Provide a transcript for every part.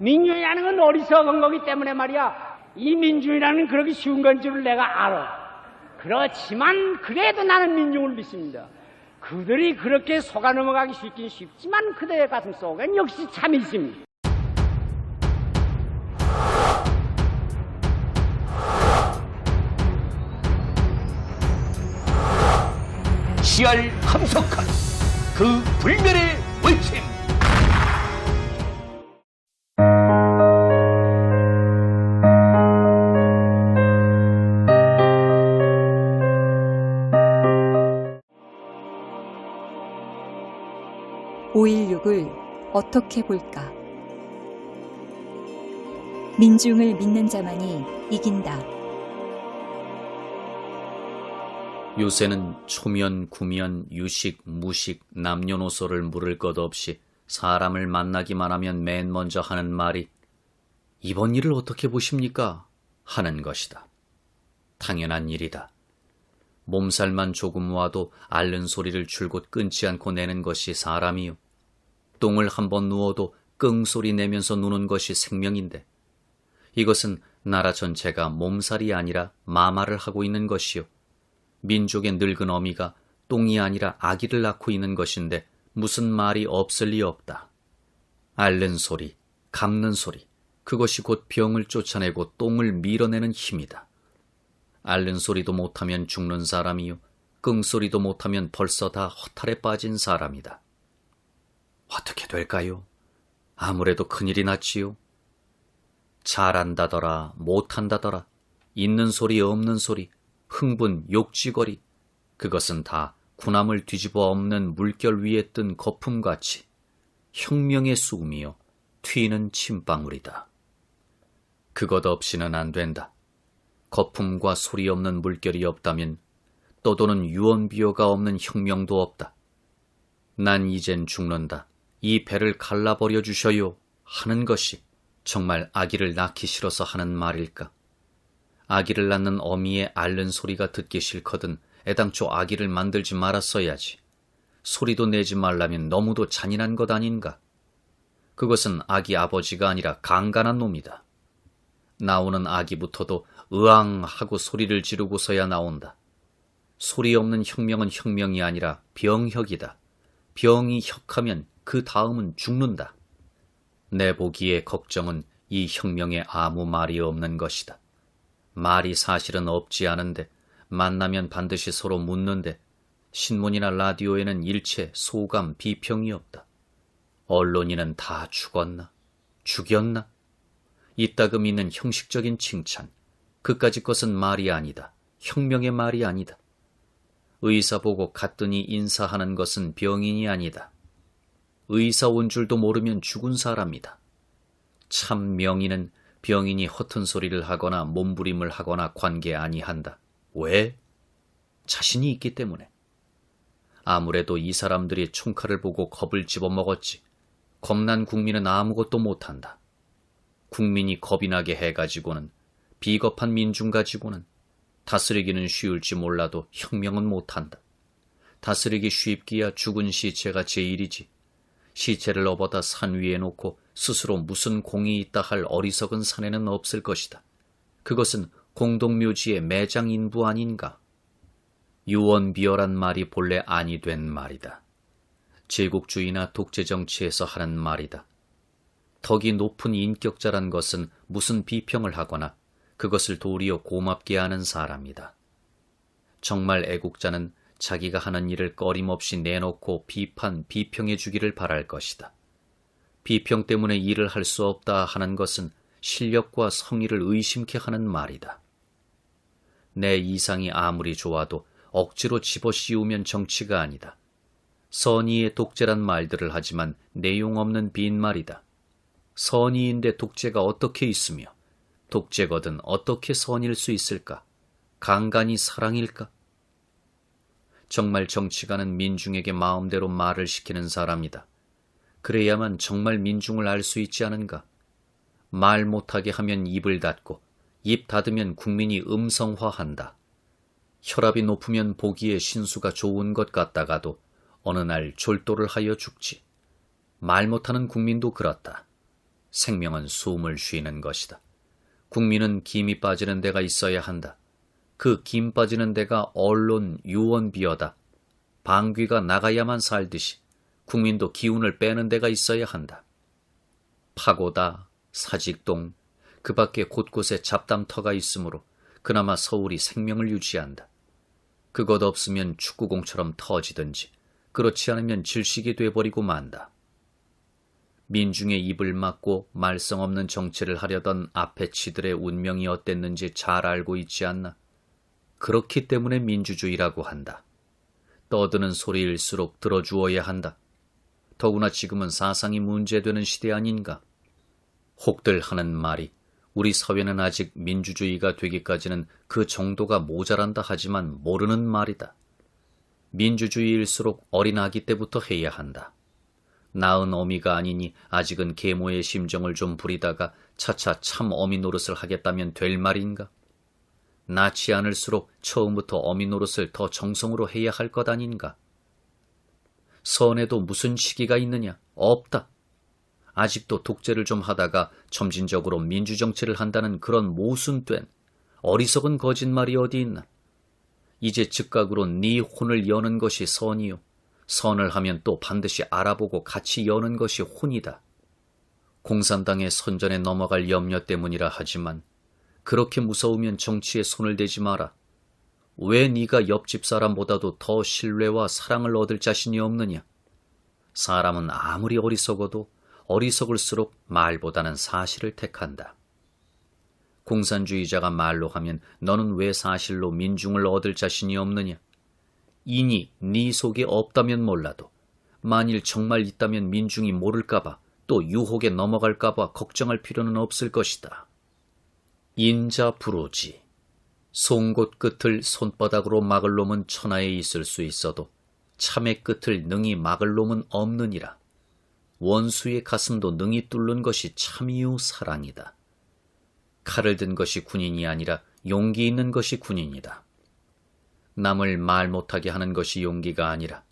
민중이라는 건 어리석은 거기 때문에 말이야. 이 민중이라는 그렇게 쉬운 건 줄을 내가 알아. 그렇지만 그래도 나는 민중을 믿습니다. 그들이 그렇게 속아 넘어가기 쉽긴 쉽지만 그들의 가슴 속엔 역시 참이 있습니다. 시알 함석한 그 불멸의 외침. 5.16을 어떻게 볼까? 민중을 믿는 자만이 이긴다. 요새는 초면, 구면, 유식, 무식, 남녀노소를 물을 것 없이 사람을 만나기만 하면 맨 먼저 하는 말이 이번 일을 어떻게 보십니까? 하는 것이다. 당연한 일이다. 몸살만 조금 와도 앓는 소리를 줄곧 끊지 않고 내는 것이 사람이요. 똥을 한번 누워도 끙 소리 내면서 누는 것이 생명인데 이것은 나라 전체가 몸살이 아니라 마마를 하고 있는 것이요. 민족의 늙은 어미가 똥이 아니라 아기를 낳고 있는 것인데 무슨 말이 없을 리 없다. 앓는 소리, 감는 소리, 그것이 곧 병을 쫓아내고 똥을 밀어내는 힘이다. 앓는 소리도 못하면 죽는 사람이요. 끙소리도 못하면 벌써 다 허탈에 빠진 사람이다. 어떻게 될까요? 아무래도 큰일이 났지요. 잘한다더라, 못한다더라, 있는 소리 없는 소리, 흥분, 욕지거리, 그것은 다 군함을 뒤집어 엎는 물결 위에 뜬 거품같이 혁명의 수음이요 튀는 침방울이다. 그것 없이는 안 된다. 거품과 소리 없는 물결이 없다면 떠도는 유언비어가 없는 혁명도 없다. 난 이젠 죽는다. 이 배를 갈라버려 주셔요 하는 것이 정말 아기를 낳기 싫어서 하는 말일까? 아기를 낳는 어미의 앓는 소리가 듣기 싫거든 애당초 아기를 만들지 말았어야지. 소리도 내지 말라면 너무도 잔인한 것 아닌가? 그것은 아기 아버지가 아니라 강간한 놈이다. 나오는 아기부터도 으앙 하고 소리를 지르고서야 나온다. 소리 없는 혁명은 혁명이 아니라 병혁이다. 병이 혁하면 그 다음은 죽는다. 내 보기에 걱정은 이 혁명에 아무 말이 없는 것이다. 말이 사실은 없지 않은데 만나면 반드시 서로 묻는데 신문이나 라디오에는 일체 소감, 비평이 없다. 언론인은 다 죽었나? 죽였나? 이따금 있는 형식적인 칭찬, 그까짓 것은 말이 아니다. 혁명의 말이 아니다. 의사 보고 갔더니 인사하는 것은 병인이 아니다. 의사 온 줄도 모르면 죽은 사람이다. 참 명인은 병인이 허튼 소리를 하거나 몸부림을 하거나 관계 아니한다. 왜? 자신이 있기 때문에. 아무래도 이 사람들이 총칼을 보고 겁을 집어먹었지. 겁난 국민은 아무것도 못한다. 국민이 겁이 나게 해가지고는, 비겁한 민중 가지고는 다스리기는 쉬울지 몰라도 혁명은 못한다. 다스리기 쉽기야 죽은 시체가 제일이지. 시체를 업어다 산 위에 놓고 스스로 무슨 공이 있다 할 어리석은 사내는 없을 것이다. 그것은 공동묘지의 매장인부 아닌가? 유언비어란 말이 본래 아니 된 말이다. 제국주의나 독재정치에서 하는 말이다. 덕이 높은 인격자란 것은 무슨 비평을 하거나 그것을 도리어 고맙게 하는 사람이다. 정말 애국자는 자기가 하는 일을 꺼림없이 내놓고 비평해 주기를 바랄 것이다. 비평 때문에 일을 할 수 없다 하는 것은 실력과 성의를 의심케 하는 말이다. 내 이상이 아무리 좋아도 억지로 집어씌우면 정치가 아니다. 선의의 독재란 말들을 하지만 내용 없는 빈말이다. 선의인데 독재가 어떻게 있으며 독재거든 어떻게 선일 수 있을까? 강간이 사랑일까? 정말 정치가는 민중에게 마음대로 말을 시키는 사람이다. 그래야만 정말 민중을 알 수 있지 않은가? 말 못하게 하면 입을 닫고 입 닫으면 국민이 음성화한다. 혈압이 높으면 보기에 신수가 좋은 것 같다가도 어느 날 졸도를 하여 죽지. 말 못하는 국민도 그렇다. 생명은 숨을 쉬는 것이다. 국민은 김이 빠지는 데가 있어야 한다. 그 김 빠지는 데가 언론, 유언비어다. 방귀가 나가야만 살듯이 국민도 기운을 빼는 데가 있어야 한다. 파고다, 사직동, 그 밖에 곳곳에 잡담터가 있으므로 그나마 서울이 생명을 유지한다. 그것 없으면 축구공처럼 터지든지 그렇지 않으면 질식이 돼버리고 만다. 민중의 입을 막고 말썽 없는 정치를 하려던 아페치들의 운명이 어땠는지 잘 알고 있지 않나. 그렇기 때문에 민주주의라고 한다. 떠드는 소리일수록 들어주어야 한다. 더구나 지금은 사상이 문제되는 시대 아닌가. 혹들 하는 말이 우리 사회는 아직 민주주의가 되기까지는 그 정도가 모자란다 하지만 모르는 말이다. 민주주의일수록 어린 아기 때부터 해야 한다. 낳은 어미가 아니니 아직은 계모의 심정을 좀 부리다가 차차 참 어미 노릇을 하겠다면 될 말인가? 낳지 않을수록 처음부터 어미 노릇을 더 정성으로 해야 할 것 아닌가? 선에도 무슨 시기가 있느냐? 없다. 아직도 독재를 좀 하다가 점진적으로 민주정치를 한다는 그런 모순된 어리석은 거짓말이 어디 있나? 이제 즉각으로 네 혼을 여는 것이 선이요. 선을 하면 또 반드시 알아보고 같이 여는 것이 혼이다. 공산당의 선전에 넘어갈 염려 때문이라 하지만 그렇게 무서우면 정치에 손을 대지 마라. 왜 네가 옆집 사람보다도 더 신뢰와 사랑을 얻을 자신이 없느냐? 사람은 아무리 어리석어도 어리석을수록 말보다는 사실을 택한다. 공산주의자가 말로 하면 너는 왜 사실로 민중을 얻을 자신이 없느냐? 이니 네 속에 없다면 몰라도 만일 정말 있다면 민중이 모를까봐 또 유혹에 넘어갈까봐 걱정할 필요는 없을 것이다. 인자 부로지. 송곳 끝을 손바닥으로 막을 놈은 천하에 있을 수 있어도 참의 끝을 능히 막을 놈은 없느니라. 원수의 가슴도 능히 뚫는 것이 참이요 사랑이다. 칼을 든 것이 군인이 아니라 용기 있는 것이 군인이다. 남을 말 못하게 하는 것이 용기가 아니라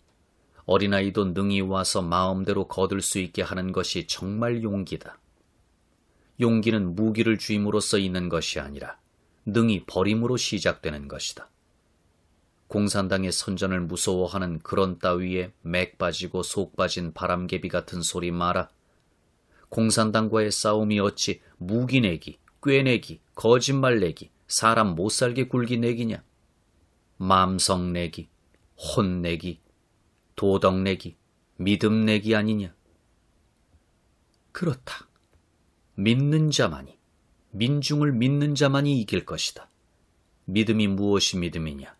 어린아이도 능히 와서 마음대로 거둘 수 있게 하는 것이 정말 용기다. 용기는 무기를 쥐임으로써 있는 것이 아니라 능히 버림으로 시작되는 것이다. 공산당의 선전을 무서워하는 그런 따위에 맥 빠지고 속 빠진 바람개비 같은 소리 마라. 공산당과의 싸움이 어찌 무기 내기, 꾀내기, 거짓말 내기, 사람 못살게 굴기 내기냐? 맘성 내기, 혼 내기, 도덕 내기, 믿음 내기 아니냐? 그렇다. 믿는 자만이, 민중을 믿는 자만이 이길 것이다. 믿음이 무엇이 믿음이냐?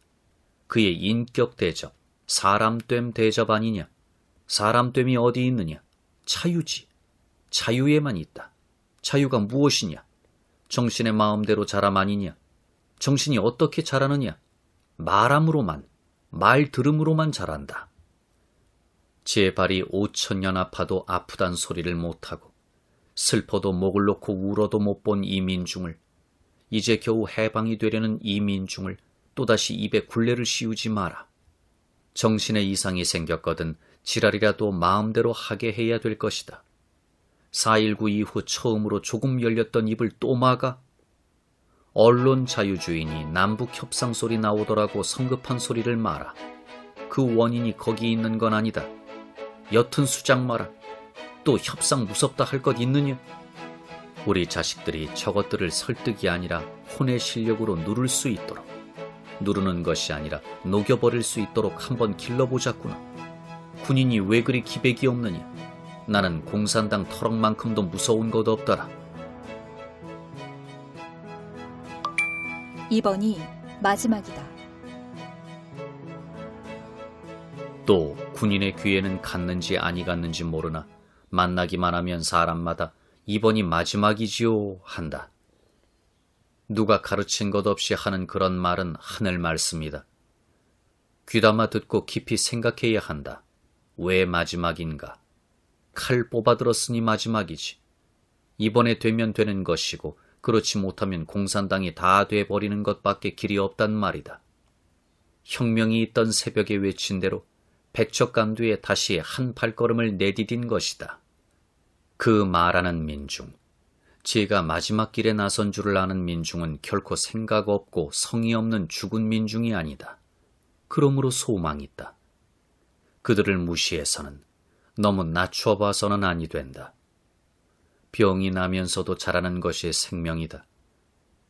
그의 인격 대접, 사람됨 대접 아니냐? 사람됨이 어디 있느냐? 자유지. 자유에만 있다. 자유가 무엇이냐? 정신의 마음대로 자람 아니냐? 정신이 어떻게 자라느냐? 말함으로만, 말 들음으로만 자란다. 제 발이 5,000년 아파도 아프단 소리를 못하고 슬퍼도 목을 놓고 울어도 못 본 이 민중을, 이제 겨우 해방이 되려는 이 민중을 또다시 입에 굴레를 씌우지 마라. 정신에 이상이 생겼거든 지랄이라도 마음대로 하게 해야 될 것이다. 4.19 이후 처음으로 조금 열렸던 입을 또 막아? 언론 자유주의니 남북 협상 소리 나오더라고 성급한 소리를 마라. 그 원인이 거기 있는 건 아니다. 옅은 수작 마라. 또 협상 무섭다 할 것 있느냐? 우리 자식들이 저것들을 설득이 아니라 혼의 실력으로 누를 수 있도록, 누르는 것이 아니라 녹여버릴 수 있도록 한번 길러보자꾸나. 군인이 왜 그리 기백이 없느냐? 나는 공산당 터럭만큼도 무서운 것 없더라. 이번이 마지막이다. 또 군인의 귀에는 갔는지 아니 갔는지 모르나 만나기만 하면 사람마다 이번이 마지막이지요 한다. 누가 가르친 것 없이 하는 그런 말은 하늘 말씀이다. 귀담아 듣고 깊이 생각해야 한다. 왜 마지막인가? 칼 뽑아들었으니 마지막이지. 이번에 되면 되는 것이고 그렇지 못하면 공산당이 다 돼버리는 것밖에 길이 없단 말이다. 혁명이 있던 새벽에 외친 대로 백척간두에 다시 한 발걸음을 내디딘 것이다. 그 말하는 민중, 제가 마지막 길에 나선 줄을 아는 민중은 결코 생각 없고 성의 없는 죽은 민중이 아니다. 그러므로 소망이 있다. 그들을 무시해서는, 너무 낮춰 봐서는 아니 된다. 병이 나면서도 자라는 것이 생명이다.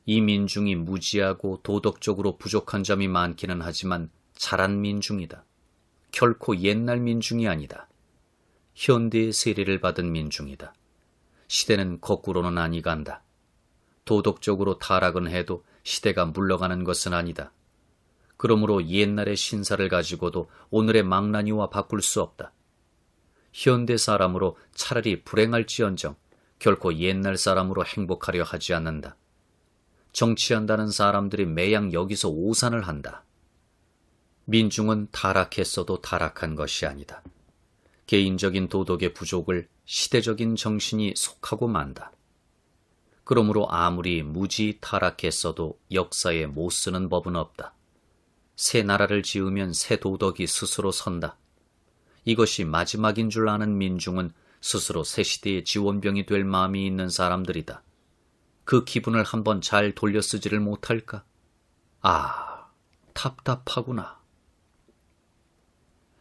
이 민중이 무지하고 도덕적으로 부족한 점이 많기는 하지만 자란 민중이다. 결코 옛날 민중이 아니다. 현대의 세례를 받은 민중이다. 시대는 거꾸로는 아니 간다. 도덕적으로 타락은 해도 시대가 물러가는 것은 아니다. 그러므로 옛날의 신사를 가지고도 오늘의 망나니와 바꿀 수 없다. 현대 사람으로 차라리 불행할지언정 결코 옛날 사람으로 행복하려 하지 않는다. 정치한다는 사람들이 매양 여기서 오산을 한다. 민중은 타락했어도 타락한 것이 아니다. 개인적인 도덕의 부족을 시대적인 정신이 속하고 만다. 그러므로 아무리 무지 타락했어도 역사에 못 쓰는 법은 없다. 새 나라를 지으면 새 도덕이 스스로 선다. 이것이 마지막인 줄 아는 민중은 스스로 새 시대의 지원병이 될 마음이 있는 사람들이다. 그 기분을 한번 잘 돌려쓰지를 못할까? 아, 답답하구나.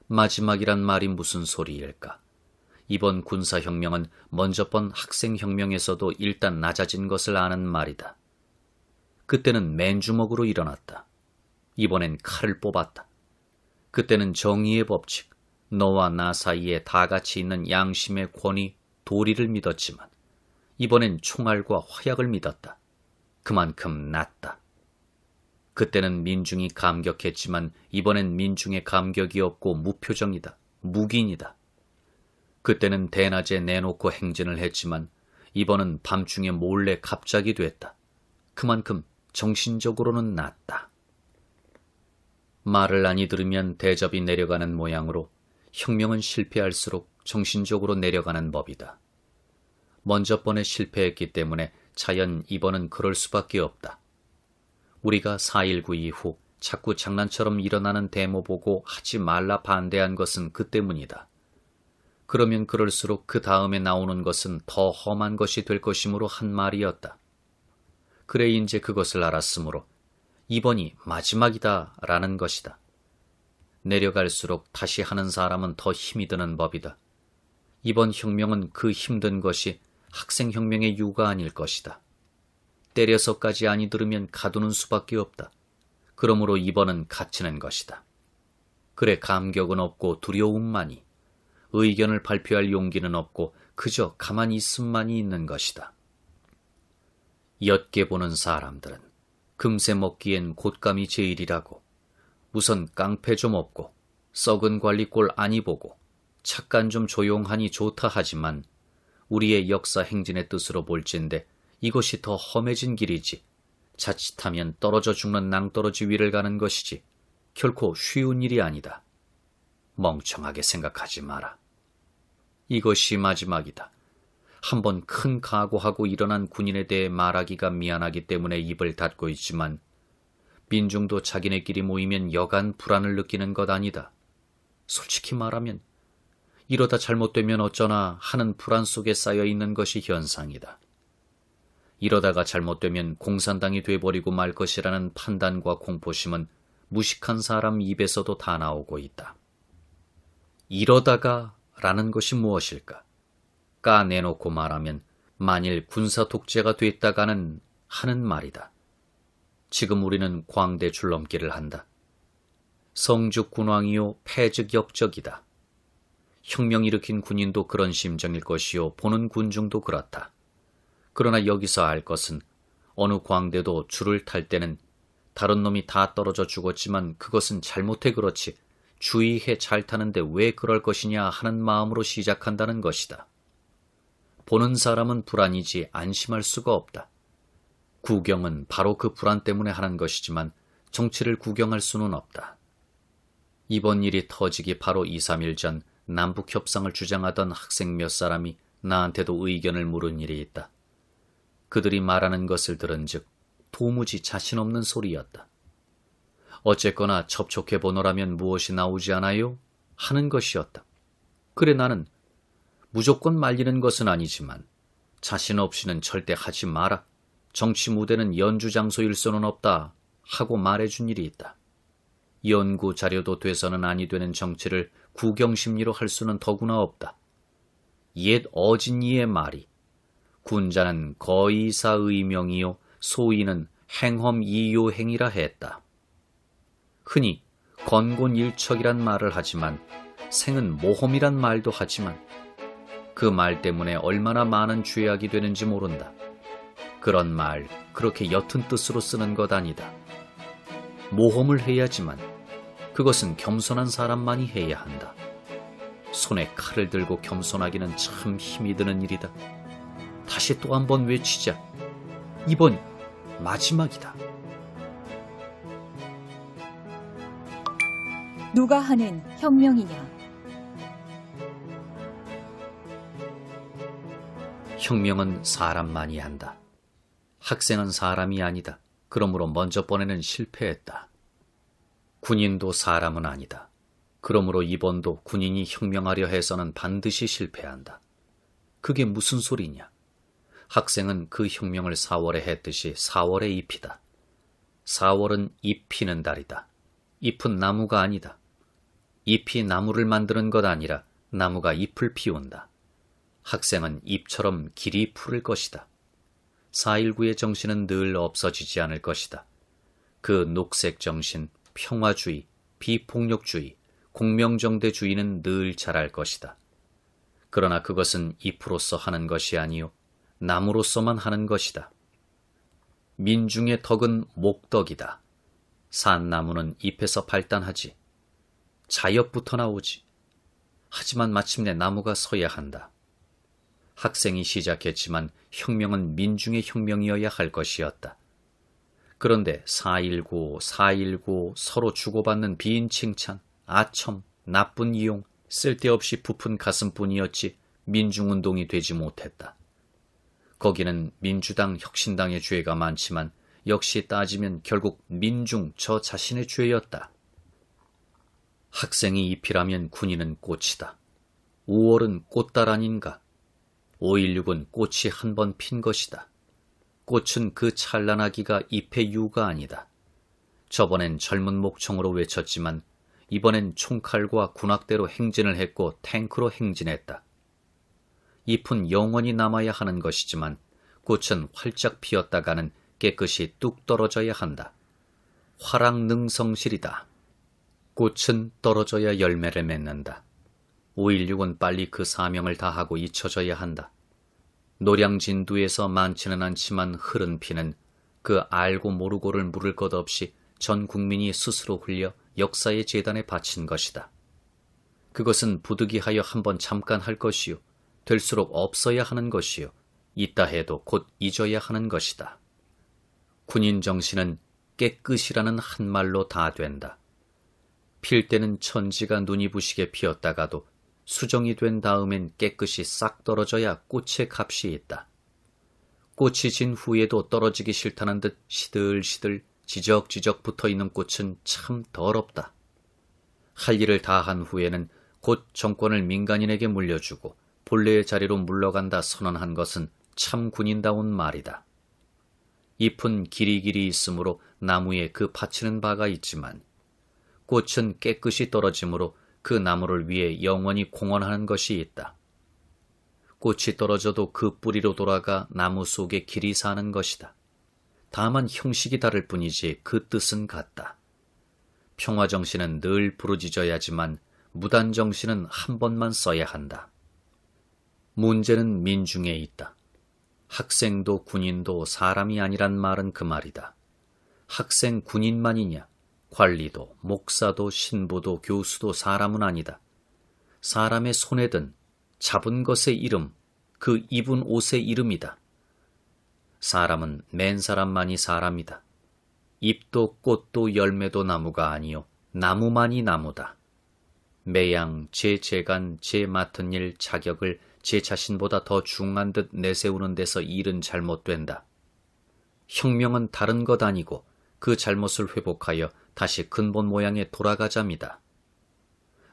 마지막이란 말이 무슨 소리일까? 이번 군사혁명은 먼저 번 학생혁명에서도 일단 낮아진 것을 아는 말이다. 그때는 맨주먹으로 일어났다. 이번엔 칼을 뽑았다. 그때는 정의의 법칙, 너와 나 사이에 다 같이 있는 양심의 권위, 도리를 믿었지만 이번엔 총알과 화약을 믿었다. 그만큼 낫다. 그때는 민중이 감격했지만 이번엔 민중의 감격이 없고 무표정이다. 묵인이다. 그때는 대낮에 내놓고 행진을 했지만 이번은 밤중에 몰래 갑자기 됐다. 그만큼 정신적으로는 낫다. 말을 아니 들으면 대접이 내려가는 모양으로 혁명은 실패할수록 정신적으로 내려가는 법이다. 먼저 번에 실패했기 때문에 자연 이번은 그럴 수밖에 없다. 우리가 4.19 이후 자꾸 장난처럼 일어나는 데모 보고 하지 말라 반대한 것은 그 때문이다. 그러면 그럴수록 그 다음에 나오는 것은 더 험한 것이 될 것이므로 한 말이었다. 그래 이제 그것을 알았으므로 이번이 마지막이다 라는 것이다. 내려갈수록 다시 하는 사람은 더 힘이 드는 법이다. 이번 혁명은 그 힘든 것이 학생혁명의 유가 아닐 것이다. 때려서까지 아니 들으면 가두는 수밖에 없다. 그러므로 이번은 갇히는 것이다. 그래 감격은 없고 두려움만이, 의견을 발표할 용기는 없고 그저 가만히 있음만이 있는 것이다. 옅게 보는 사람들은 금세 먹기엔 곶감이 제일이라고, 우선 깡패 좀 없고 썩은 관리 꼴 아니 보고 착간 좀 조용하니 좋다 하지만 우리의 역사 행진의 뜻으로 볼진데 이것이 더 험해진 길이지, 자칫하면 떨어져 죽는 낭떠러지 위를 가는 것이지 결코 쉬운 일이 아니다. 멍청하게 생각하지 마라. 이것이 마지막이다. 한번 큰 각오하고 일어난 군인에 대해 말하기가 미안하기 때문에 입을 닫고 있지만 민중도 자기네끼리 모이면 여간 불안을 느끼는 것 아니다. 솔직히 말하면 이러다 잘못되면 어쩌나 하는 불안 속에 쌓여있는 것이 현상이다. 이러다가 잘못되면 공산당이 돼버리고 말 것이라는 판단과 공포심은 무식한 사람 입에서도 다 나오고 있다. 이러다가 라는 것이 무엇일까? 까내놓고 말하면 만일 군사 독재가 됐다가는 하는 말이다. 지금 우리는 광대 줄넘기를 한다. 성즉 군왕이요 패즉 역적이다. 혁명 일으킨 군인도 그런 심정일 것이요 보는 군중도 그렇다. 그러나 여기서 알 것은 어느 광대도 줄을 탈 때는 다른 놈이 다 떨어져 죽었지만 그것은 잘못해 그렇지 주의해 잘 타는데 왜 그럴 것이냐 하는 마음으로 시작한다는 것이다. 보는 사람은 불안이지 안심할 수가 없다. 구경은 바로 그 불안 때문에 하는 것이지만 정치를 구경할 수는 없다. 이번 일이 터지기 바로 2, 3일 전 남북협상을 주장하던 학생 몇 사람이 나한테도 의견을 물은 일이 있다. 그들이 말하는 것을 들은즉 도무지 자신 없는 소리였다. 어쨌거나 접촉해 보노라면 무엇이 나오지 않아요? 하는 것이었다. 그래 나는 무조건 말리는 것은 아니지만 자신 없이는 절대 하지 마라. 정치 무대는 연주 장소일 수는 없다 하고 말해준 일이 있다. 연구 자료도 돼서는 아니 되는 정치를 구경심리로 할 수는 더구나 없다. 옛 어진이의 말이 군자는 거의사 의명이요 소인은 행험이요행이라 했다. 흔히 건곤일척이란 말을 하지만 생은 모험이란 말도 하지만 그 말 때문에 얼마나 많은 죄악이 되는지 모른다. 그런 말 그렇게 옅은 뜻으로 쓰는 것 아니다. 모험을 해야지만 그것은 겸손한 사람만이 해야 한다. 손에 칼을 들고 겸손하기는 참 힘이 드는 일이다. 다시 또 한 번 외치자. 이번 마지막이다. 누가 하는 혁명이냐? 혁명은 사람만이 한다. 학생은 사람이 아니다. 그러므로 먼저 번에는 실패했다. 군인도 사람은 아니다. 그러므로 이번도 군인이 혁명하려 해서는 반드시 실패한다. 그게 무슨 소리냐? 학생은 그 혁명을 4월에 했듯이 4월의 잎이다. 4월은 잎 피는 달이다. 잎은 나무가 아니다. 잎이 나무를 만드는 것 아니라 나무가 잎을 피운다. 학생은 잎처럼 길이 푸를 것이다. 4.19의 정신은 늘 없어지지 않을 것이다. 그 녹색 정신, 평화주의, 비폭력주의, 공명정대주의는 늘 자랄 것이다. 그러나 그것은 잎으로서 하는 것이 아니요 나무로서만 하는 것이다. 민중의 덕은 목덕이다. 산 나무는 잎에서 발단하지. 자엽부터 나오지. 하지만 마침내 나무가 서야 한다. 학생이 시작했지만 혁명은 민중의 혁명이어야 할 것이었다. 그런데 4.19 서로 주고받는 비인칭찬, 아첨, 나쁜 이용, 쓸데없이 부푼 가슴뿐이었지 민중운동이 되지 못했다. 거기는 민주당, 혁신당의 죄가 많지만 역시 따지면 결국 민중 저 자신의 죄였다. 학생이 잎이라면 군인은 꽃이다. 5월은 꽃달 아닌가? 5.16은 꽃이 한 번 핀 것이다. 꽃은 그 찬란하기가 잎의 유가 아니다. 저번엔 젊은 목청으로 외쳤지만 이번엔 총칼과 군악대로 행진을 했고 탱크로 행진했다. 잎은 영원히 남아야 하는 것이지만 꽃은 활짝 피었다가는 깨끗이 뚝 떨어져야 한다. 화랑능성실이다. 꽃은 떨어져야 열매를 맺는다. 5.16은 빨리 그 사명을 다하고 잊혀져야 한다. 노량진두에서 많지는 않지만 흐른 피는 그 알고 모르고를 물을 것 없이 전 국민이 스스로 흘려 역사의 재단에 바친 것이다. 그것은 부득이하여 한번 잠깐 할 것이요 될수록 없어야 하는 것이요 있다 해도 곧 잊어야 하는 것이다. 군인 정신은 깨끗이라는 한 말로 다 된다. 필 때는 천지가 눈이 부시게 피었다가도 수정이 된 다음엔 깨끗이 싹 떨어져야 꽃의 값이 있다. 꽃이 진 후에도 떨어지기 싫다는 듯 시들시들 지적지적 붙어있는 꽃은 참 더럽다. 할 일을 다 한 후에는 곧 정권을 민간인에게 물려주고 본래의 자리로 물러간다 선언한 것은 참 군인다운 말이다. 잎은 길이길이 있으므로 나무에 그 바치는 바가 있지만 꽃은 깨끗이 떨어지므로 그 나무를 위해 영원히 공헌하는 것이 있다. 꽃이 떨어져도 그 뿌리로 돌아가 나무 속에 길이 사는 것이다. 다만 형식이 다를 뿐이지 그 뜻은 같다. 평화정신은 늘 부르짖어야지만 무단정신은 한 번만 써야 한다. 문제는 민중에 있다. 학생도 군인도 사람이 아니란 말은 그 말이다. 학생 군인만이냐? 관리도, 목사도, 신부도, 교수도 사람은 아니다. 사람의 손에 든 잡은 것의 이름, 그 입은 옷의 이름이다. 사람은 맨 사람만이 사람이다. 잎도 꽃도 열매도 나무가 아니요 나무만이 나무다. 매양, 제 재간, 제 맡은 일, 자격을 제 자신보다 더 중한 듯 내세우는 데서 일은 잘못된다. 혁명은 다른 것 아니고 그 잘못을 회복하여 다시 근본 모양에 돌아가자입니다.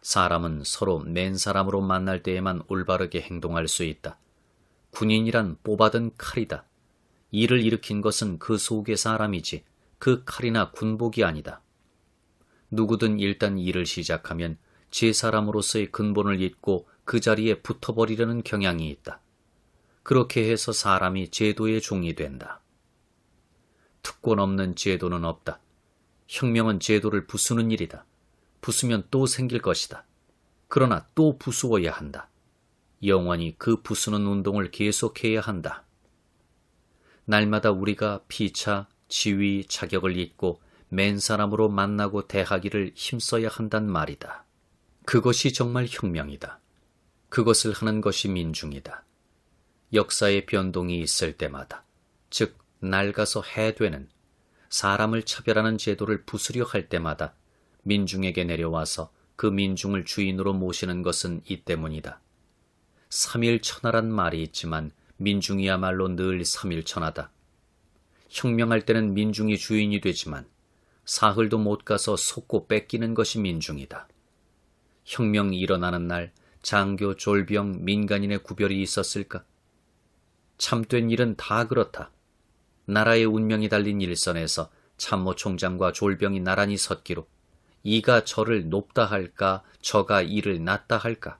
사람은 서로 맨 사람으로 만날 때에만 올바르게 행동할 수 있다. 군인이란 뽑아든 칼이다. 일을 일으킨 것은 그 속의 사람이지 그 칼이나 군복이 아니다. 누구든 일단 일을 시작하면 제 사람으로서의 근본을 잊고 그 자리에 붙어버리려는 경향이 있다. 그렇게 해서 사람이 제도의 종이 된다. 특권 없는 제도는 없다. 혁명은 제도를 부수는 일이다. 부수면 또 생길 것이다. 그러나 또 부수어야 한다. 영원히 그 부수는 운동을 계속해야 한다. 날마다 우리가 피차, 지위, 자격을 잊고 맨 사람으로 만나고 대하기를 힘써야 한단 말이다. 그것이 정말 혁명이다. 그것을 하는 것이 민중이다. 역사의 변동이 있을 때마다, 즉 낡아서 해되는 사람을 차별하는 제도를 부수려 할 때마다 민중에게 내려와서 그 민중을 주인으로 모시는 것은 이 때문이다. 삼일천하란 말이 있지만 민중이야말로 늘 삼일천하다. 혁명할 때는 민중이 주인이 되지만 사흘도 못 가서 속고 뺏기는 것이 민중이다. 혁명이 일어나는 날 장교, 졸병, 민간인의 구별이 있었을까? 참된 일은 다 그렇다. 나라의 운명이 달린 일선에서 참모총장과 졸병이 나란히 섰기로 이가 저를 높다 할까, 저가 이를 낮다 할까?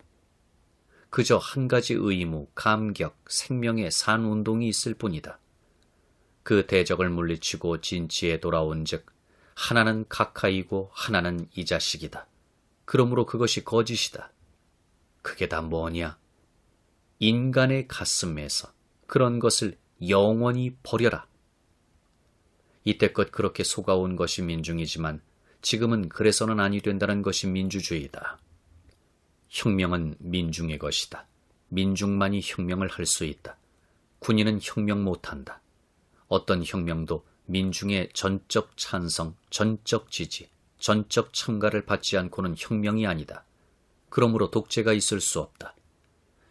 그저 한 가지 의무, 감격, 생명의 산운동이 있을 뿐이다. 그 대적을 물리치고 진치에 돌아온 즉 하나는 카카이고 하나는 이 자식이다. 그러므로 그것이 거짓이다. 그게 다 뭐냐? 인간의 가슴에서 그런 것을 영원히 버려라. 이때껏 그렇게 속아온 것이 민중이지만 지금은 그래서는 아니 된다는 것이 민주주의다. 혁명은 민중의 것이다. 민중만이 혁명을 할 수 있다. 군인은 혁명 못한다. 어떤 혁명도 민중의 전적 찬성, 전적 지지, 전적 참가를 받지 않고는 혁명이 아니다. 그러므로 독재가 있을 수 없다.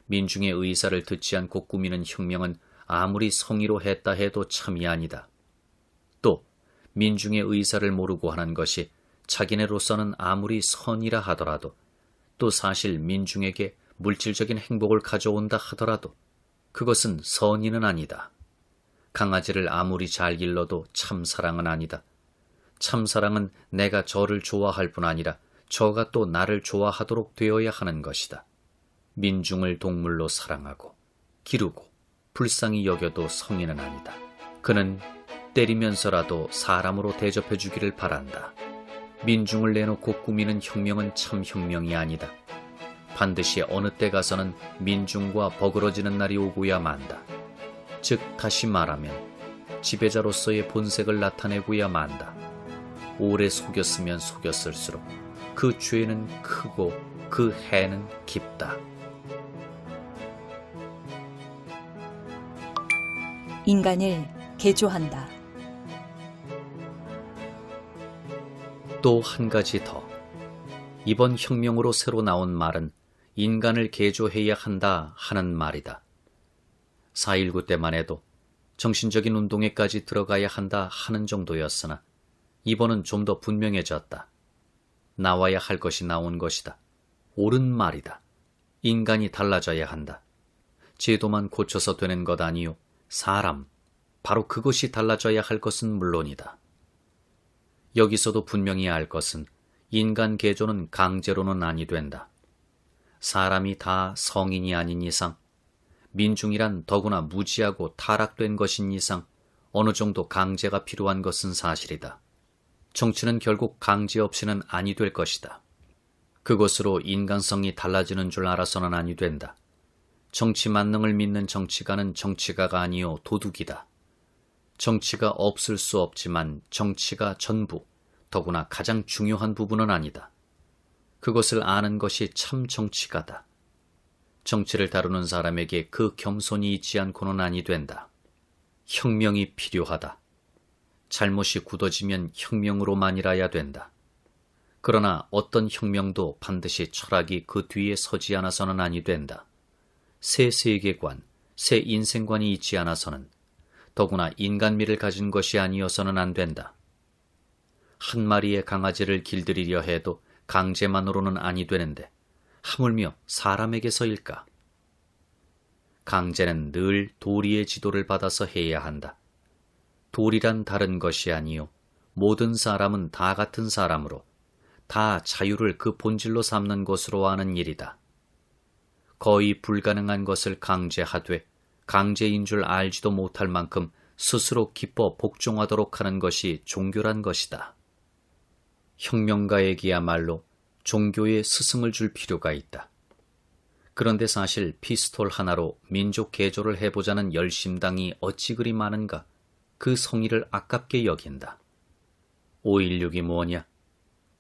민중의 의사를 듣지 않고 꾸미는 혁명은 아무리 성의로 했다 해도 참이 아니다. 또 민중의 의사를 모르고 하는 것이 자기네로서는 아무리 선이라 하더라도 또 사실 민중에게 물질적인 행복을 가져온다 하더라도 그것은 선의는 아니다. 강아지를 아무리 잘 길러도 참사랑은 아니다. 참사랑은 내가 저를 좋아할 뿐 아니라 저가 또 나를 좋아하도록 되어야 하는 것이다. 민중을 동물로 사랑하고 기르고 불쌍히 여겨도 성인은 아니다. 그는 때리면서라도 사람으로 대접해 주기를 바란다. 민중을 내놓고 꾸미는 혁명은 참 혁명이 아니다. 반드시 어느 때 가서는 민중과 버그러지는 날이 오고야 만다. 즉 다시 말하면 지배자로서의 본색을 나타내고야 만다. 오래 속였으면 속였을수록 그 죄는 크고 그 해는 깊다. 인간을 개조한다. 또 한 가지 더. 이번 혁명으로 새로 나온 말은 인간을 개조해야 한다 하는 말이다. 4.19 때만 해도 정신적인 운동에까지 들어가야 한다 하는 정도였으나 이번은 좀 더 분명해졌다. 나와야 할 것이 나온 것이다. 옳은 말이다. 인간이 달라져야 한다. 제도만 고쳐서 되는 것 아니요. 사람, 바로 그것이 달라져야 할 것은 물론이다. 여기서도 분명히 알 것은 인간 개조는 강제로는 아니 된다. 사람이 다 성인이 아닌 이상, 민중이란 더구나 무지하고 타락된 것인 이상 어느 정도 강제가 필요한 것은 사실이다. 정치는 결국 강제 없이는 아니 될 것이다. 그것으로 인간성이 달라지는 줄 알아서는 아니 된다. 정치 만능을 믿는 정치가는 정치가가 아니요 도둑이다. 정치가 없을 수 없지만 정치가 전부, 더구나 가장 중요한 부분은 아니다. 그것을 아는 것이 참 정치가다. 정치를 다루는 사람에게 그 겸손이 있지 않고는 아니 된다. 혁명이 필요하다. 잘못이 굳어지면 혁명으로만이라야 된다. 그러나 어떤 혁명도 반드시 철학이 그 뒤에 서지 않아서는 아니 된다. 새 세계관, 새 인생관이 있지 않아서는, 더구나 인간미를 가진 것이 아니어서는 안 된다. 한 마리의 강아지를 길들이려 해도 강제만으로는 아니 되는데 하물며 사람에게서일까? 강제는 늘 도리의 지도를 받아서 해야 한다. 도리란 다른 것이 아니요 모든 사람은 다 같은 사람으로 다 자유를 그 본질로 삼는 것으로 아는 일이다. 거의 불가능한 것을 강제하되 강제인 줄 알지도 못할 만큼 스스로 기뻐 복종하도록 하는 것이 종교란 것이다. 혁명가에게야말로 종교에 스승을 줄 필요가 있다. 그런데 사실 피스톨 하나로 민족 개조를 해보자는 열심당이 어찌 그리 많은가 그 성의를 아깝게 여긴다. 5.16이 뭐냐?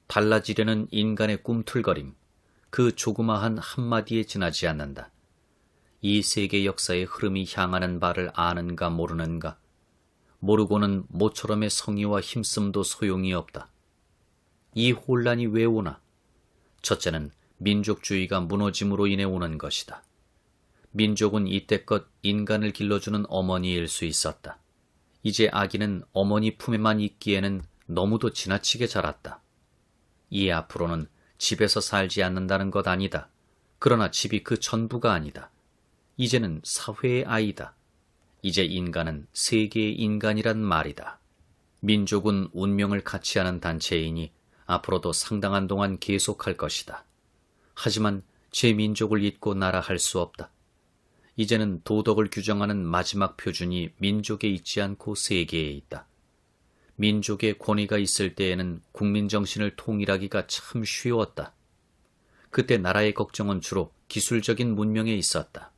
달라지려는 인간의 꿈틀거림, 그 조그마한 한마디에 지나지 않는다. 이 세계 역사의 흐름이 향하는 바를 아는가 모르는가? 모르고는 모처럼의 성의와 힘씀도 소용이 없다. 이 혼란이 왜 오나? 첫째는 민족주의가 무너짐으로 인해 오는 것이다. 민족은 이때껏 인간을 길러주는 어머니일 수 있었다. 이제 아기는 어머니 품에만 있기에는 너무도 지나치게 자랐다. 이 앞으로는 집에서 살지 않는다는 것 아니다. 그러나 집이 그 전부가 아니다. 이제는 사회의 아이다. 이제 인간은 세계의 인간이란 말이다. 민족은 운명을 같이 하는 단체이니 앞으로도 상당한 동안 계속할 것이다. 하지만 제 민족을 잊고 나라할 수 없다. 이제는 도덕을 규정하는 마지막 표준이 민족에 있지 않고 세계에 있다. 민족의 권위가 있을 때에는 국민정신을 통일하기가 참 쉬웠다. 그때 나라의 걱정은 주로 기술적인 문명에 있었다.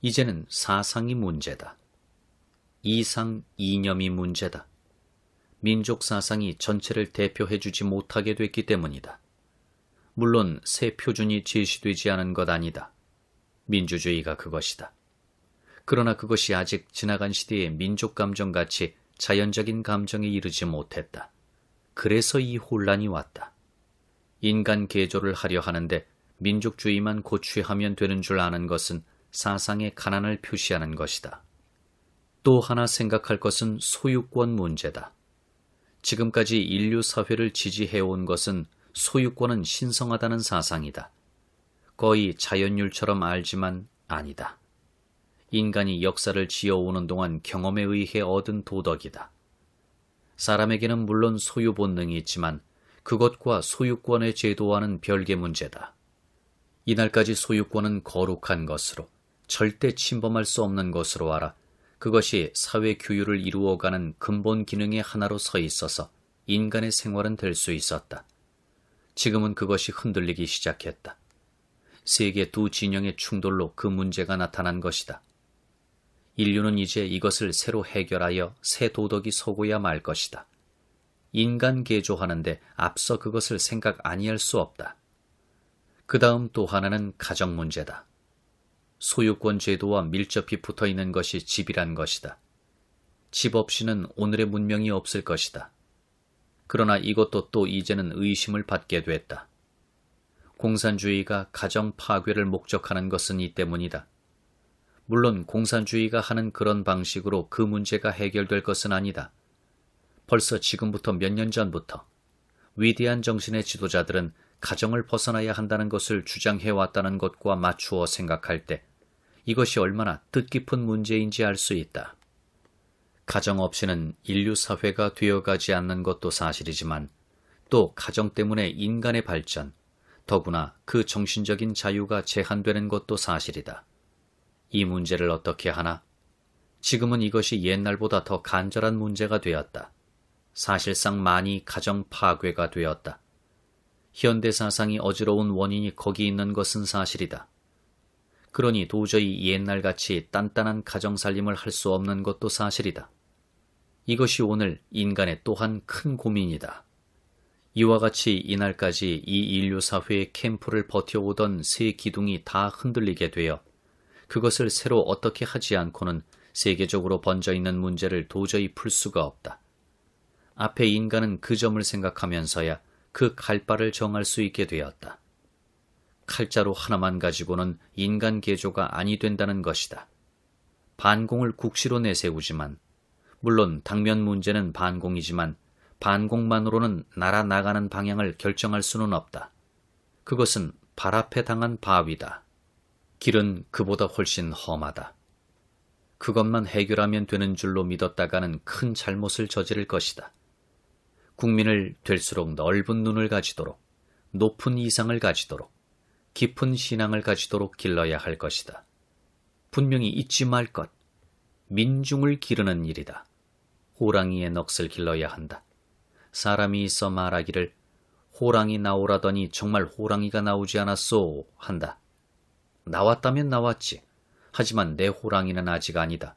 이제는 사상이 문제다. 이상 이념이 문제다. 민족 사상이 전체를 대표해주지 못하게 됐기 때문이다. 물론 새 표준이 제시되지 않은 것 아니다. 민주주의가 그것이다. 그러나 그것이 아직 지나간 시대의 민족 감정같이 자연적인 감정에 이르지 못했다. 그래서 이 혼란이 왔다. 인간 개조를 하려 하는데 민족주의만 고취하면 되는 줄 아는 것은 사상의 가난을 표시하는 것이다. 또 하나 생각할 것은 소유권 문제다. 지금까지 인류 사회를 지지해온 것은 소유권은 신성하다는 사상이다. 거의 자연율처럼 알지만 아니다. 인간이 역사를 지어오는 동안 경험에 의해 얻은 도덕이다. 사람에게는 물론 소유 본능이 있지만 그것과 소유권의 제도와는 별개 문제다. 이날까지 소유권은 거룩한 것으로 절대 침범할 수 없는 것으로 알아 그것이 사회 규율을 이루어가는 근본 기능의 하나로 서 있어서 인간의 생활은 될 수 있었다. 지금은 그것이 흔들리기 시작했다. 세계 두 진영의 충돌로 그 문제가 나타난 것이다. 인류는 이제 이것을 새로 해결하여 새 도덕이 서고야 말 것이다. 인간 개조하는데 앞서 그것을 생각 아니할 수 없다. 그 다음 또 하나는 가정 문제다. 소유권 제도와 밀접히 붙어있는 것이 집이란 것이다. 집 없이는 오늘의 문명이 없을 것이다. 그러나 이것도 또 이제는 의심을 받게 됐다. 공산주의가 가정 파괴를 목적하는 것은 이 때문이다. 물론 공산주의가 하는 그런 방식으로 그 문제가 해결될 것은 아니다. 벌써 지금부터 몇 년 전부터 위대한 정신의 지도자들은 가정을 벗어나야 한다는 것을 주장해왔다는 것과 맞추어 생각할 때 이것이 얼마나 뜻깊은 문제인지 알 수 있다. 가정 없이는 인류 사회가 되어가지 않는 것도 사실이지만 또 가정 때문에 인간의 발전, 더구나 그 정신적인 자유가 제한되는 것도 사실이다. 이 문제를 어떻게 하나? 지금은 이것이 옛날보다 더 간절한 문제가 되었다. 사실상 많이 가정 파괴가 되었다. 현대 사상이 어지러운 원인이 거기 있는 것은 사실이다. 그러니 도저히 옛날같이 단단한 가정살림을 할 수 없는 것도 사실이다. 이것이 오늘 인간의 또한 큰 고민이다. 이와 같이 이날까지 이 인류 사회의 캠프를 버텨오던 새 기둥이 다 흔들리게 되어 그것을 새로 어떻게 하지 않고는 세계적으로 번져있는 문제를 도저히 풀 수가 없다. 앞에 인간은 그 점을 생각하면서야 그 갈바를 정할 수 있게 되었다. 칼자루 하나만 가지고는 인간 개조가 아니 된다는 것이다. 반공을 국시로 내세우지만, 물론 당면 문제는 반공이지만 반공만으로는 나라 나가는 방향을 결정할 수는 없다. 그것은 발 앞에 당한 바위다. 길은 그보다 훨씬 험하다. 그것만 해결하면 되는 줄로 믿었다가는 큰 잘못을 저지를 것이다. 국민을 될수록 넓은 눈을 가지도록, 높은 이상을 가지도록, 깊은 신앙을 가지도록 길러야 할 것이다. 분명히 잊지 말 것, 민중을 기르는 일이다. 호랑이의 넋을 길러야 한다. 사람이 있어 말하기를 호랑이 나오라더니 정말 호랑이가 나오지 않았소 한다. 나왔다면 나왔지. 하지만 내 호랑이는 아직 아니다.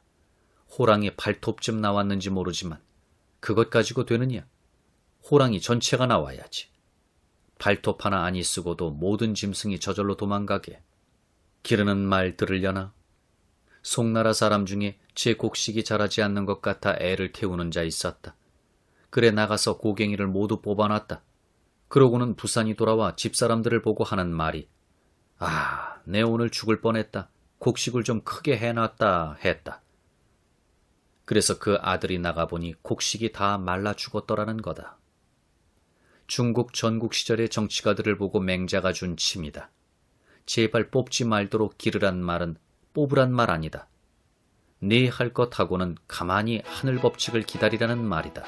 호랑이 발톱쯤 나왔는지 모르지만 그것 가지고 되느냐? 호랑이 전체가 나와야지. 발톱 하나 아니 쓰고도 모든 짐승이 저절로 도망가게. 기르는 말 들으려나? 송나라 사람 중에 제 곡식이 자라지 않는 것 같아 애를 태우는 자 있었다. 그래 나가서 고갱이를 모두 뽑아놨다. 그러고는 부산이 돌아와 집사람들을 보고 하는 말이 아, 내 오늘 죽을 뻔했다. 곡식을 좀 크게 해놨다 했다. 그래서 그 아들이 나가보니 곡식이 다 말라 죽었더라는 거다. 중국 전국 시절의 정치가들을 보고 맹자가 준 침이다. 제발 뽑지 말도록 기르란 말은 뽑으란 말 아니다. 네 할 것 하고는 가만히 하늘 법칙을 기다리라는 말이다.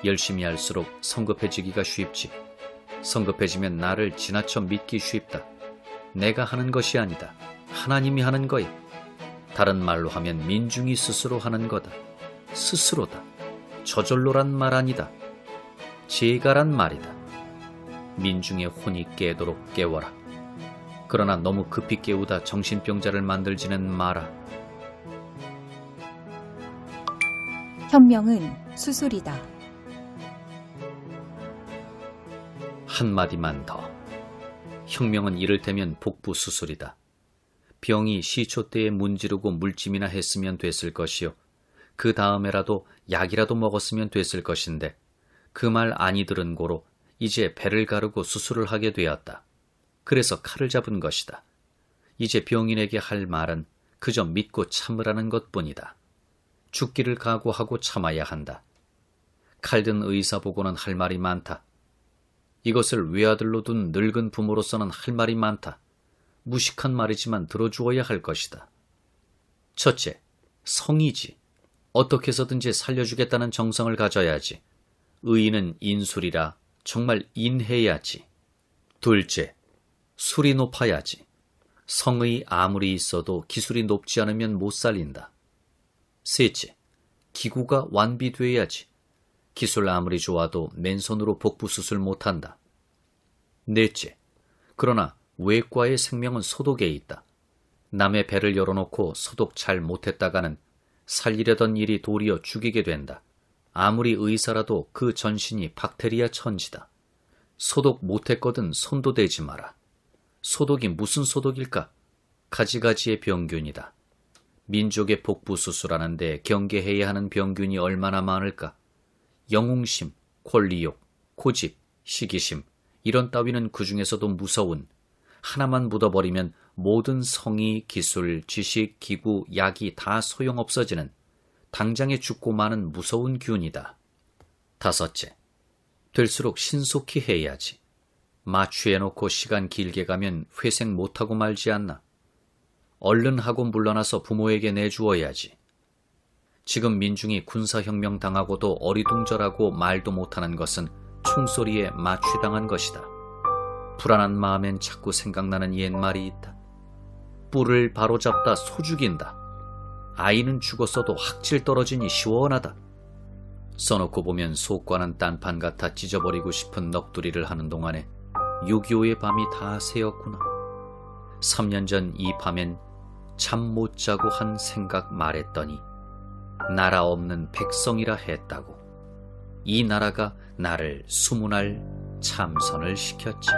열심히 할수록 성급해지기가 쉽지. 성급해지면 나를 지나쳐 믿기 쉽다. 내가 하는 것이 아니다. 하나님이 하는 거야. 다른 말로 하면 민중이 스스로 하는 거다. 스스로다. 저절로란 말 아니다. 제가란 말이다. 민중의 혼이 깨도록 깨워라. 그러나 너무 급히 깨우다 정신병자를 만들지는 마라. 현명은 수술이다. 한마디만 더. 혁명은 이를테면 복부 수술이다. 병이 시초 때에 문지르고 물짐이나 했으면 됐을 것이요. 그 다음에라도 약이라도 먹었으면 됐을 것인데 그 말 아니 들은 고로 이제 배를 가르고 수술을 하게 되었다. 그래서 칼을 잡은 것이다. 이제 병인에게 할 말은 그저 믿고 참으라는 것뿐이다. 죽기를 각오하고 참아야 한다. 칼든 의사 보고는 할 말이 많다. 이것을 외아들로 둔 늙은 부모로서는 할 말이 많다. 무식한 말이지만 들어주어야 할 것이다. 첫째, 성이지. 어떻게 해서든지 살려주겠다는 정성을 가져야지. 의인은 인술이라 정말 인해야지. 둘째, 술이 높아야지. 성의 아무리 있어도 기술이 높지 않으면 못 살린다. 셋째, 기구가 완비돼야지. 기술 아무리 좋아도 맨손으로 복부 수술 못한다. 넷째, 그러나 외과의 생명은 소독에 있다. 남의 배를 열어놓고 소독 잘 못했다가는 살리려던 일이 도리어 죽이게 된다. 아무리 의사라도 그 전신이 박테리아 천지다. 소독 못했거든 손도 대지 마라. 소독이 무슨 소독일까? 가지가지의 병균이다. 민족의 복부 수술하는데 경계해야 하는 병균이 얼마나 많을까? 영웅심, 권리욕, 고집, 시기심 이런 따위는 그 중에서도 무서운 하나만 묻어버리면 모든 성의, 기술, 지식, 기구, 약이 다 소용없어지는 당장에 죽고 마는 무서운 균이다. 다섯째, 될수록 신속히 해야지. 마취해놓고 시간 길게 가면 회생 못하고 말지 않나. 얼른 하고 물러나서 부모에게 내주어야지. 지금 민중이 군사혁명 당하고도 어리둥절하고 말도 못하는 것은 총소리에 마취당한 것이다. 불안한 마음엔 자꾸 생각나는 옛말이 있다. 뿔을 바로잡다 소 죽인다. 아이는 죽었어도 학질 떨어지니 시원하다. 써놓고 보면 속과는 딴판 같아 찢어버리고 싶은 넋두리를 하는 동안에 6.25의 밤이 다 새었구나. 3년 전 이 밤엔 잠 못 자고 한 생각 말했더니 나라 없는 백성이라 했다고. 이 나라가 나를 20날 참선을 시켰지.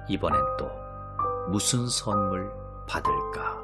이번엔 또 무슨 선물 받을까?